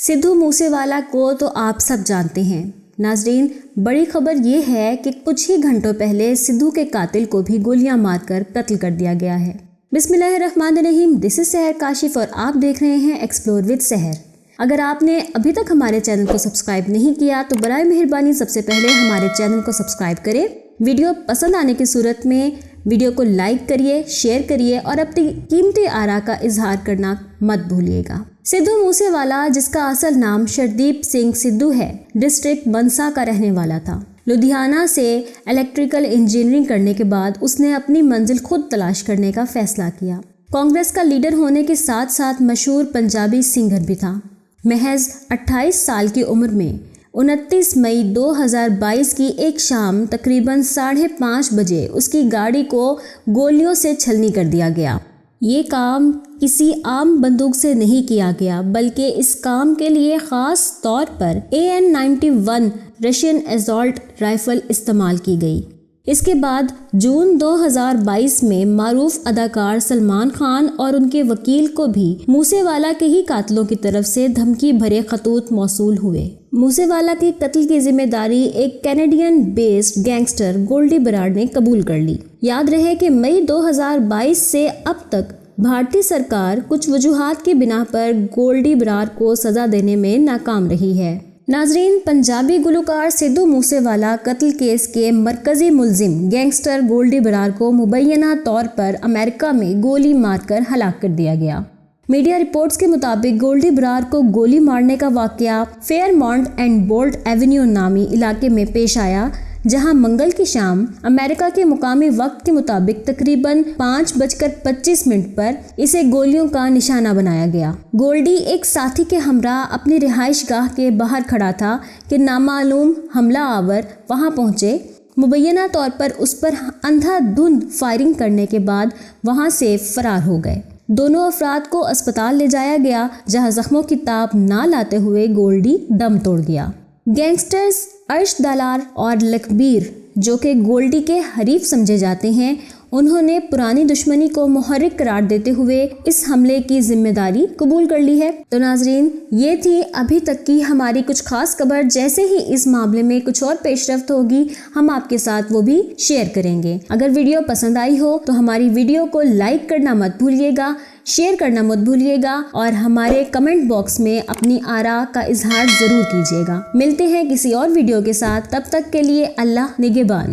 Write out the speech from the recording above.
सिद्धू मूसेवाला को तो आप सब जानते हैं। नाजरीन, बड़ी खबर ये है कि कुछ ही घंटों पहले सिद्धू के कातिल को भी गोलियां मारकर कत्ल कर दिया गया है। बिस्मिल्लाहिर्रहमानिर्रहीम, दिस इज सहर काशिफ और आप देख रहे हैं एक्सप्लोर विद सहर। अगर आपने अभी तक हमारे चैनल को सब्सक्राइब नहीं किया तो बराए मेहरबानी सबसे पहले हमारे चैनल को सब्सक्राइब करें। वीडियो पसंद आने की सूरत में वीडियो को लाइक करिए, शेयर करिए और अपनी कीमती आरा का इजहार करना मत भूलिएगा। सिद्धू मूसेवाला, जिसका असल नाम शरदीप सिंह सिद्धू है, डिस्ट्रिक्ट मनसा का रहने वाला था। लुधियाना से इलेक्ट्रिकल इंजीनियरिंग करने के बाद उसने अपनी मंजिल खुद तलाश करने का फैसला किया। कांग्रेस का लीडर होने के साथ साथ मशहूर पंजाबी सिंगर भी था। महज 28 साल की उम्र में 29 मई 2022 की एक शाम तकरीबन 5:30 बजे उसकी गाड़ी को गोलियों से छलनी कर दिया गया। ये काम किसी आम बंदूक से नहीं किया गया, बल्कि इस काम के लिए ख़ास तौर पर AN-91 रशियन असॉल्ट राइफल इस्तेमाल की गई। इसके बाद जून 2022 में मारूफ अदाकार सलमान खान और उनके वकील को भी मूसेवाला के ही कातिलों की तरफ से धमकी भरे खतूत मौसूल हुए। मूसेवाला के कत्ल की जिम्मेदारी एक Canadian based gangster Goldy Brar ने कबूल कर ली। याद रहे कि मई 2022 से अब तक भारतीय सरकार कुछ वजूहात की बिना पर गोल्डी बराड़ को सजा देने में नाकाम रही है। नाजरीन, पंजाबी गुलकार सिद्धू मूसेवाला कत्ल केस के मरकजी मुलजिम गैंगस्टर गोल्डी बराड़ को मुबैना तौर पर अमेरिका में गोली मारकर हलाक कर दिया गया। मीडिया रिपोर्ट्स के मुताबिक गोल्डी बराड़ को गोली मारने का वाकया फेयरमाउंट एंड बोल्ट एवेन्यू नामी इलाके में पेश आया, जहां मंगल की शाम अमेरिका के मुकामी वक्त के मुताबिक तकरीबन 5:25 पर इसे गोलियों का निशाना बनाया गया। गोल्डी एक साथी के हमरा अपनी रिहाइश गाह के बाहर खड़ा था कि नामालूम हमला आवर वहां पहुंचे। मुबैना तौर पर उस पर अंधाधुंध फायरिंग करने के बाद वहां से फरार हो गए। दोनों अफराद को अस्पताल ले जाया गया, जहां जख्मों की ताब ना लाते हुए गोल्डी दम तोड़ गया। गैंगस्टर्स अर्श दलार और लखबीर, जो कि गोल्डी के हरीफ समझे जाते हैं, उन्होंने पुरानी दुश्मनी को मुहर्रिक करार देते हुए इस हमले की जिम्मेदारी कबूल कर ली है। तो नाजरीन, ये थी अभी तक की हमारी कुछ खास खबर। जैसे ही इस मामले में कुछ और पेशरफ्त होगी हम आपके साथ वो भी शेयर करेंगे। अगर वीडियो पसंद आई हो तो हमारी वीडियो को लाइक करना मत भूलिएगा, शेयर करना मत भूलिएगा और हमारे कमेंट बॉक्स में अपनी आरा का इजहार जरूर कीजिएगा। मिलते हैं किसी और वीडियो के साथ, तब तक के लिए अल्लाह निगहबान।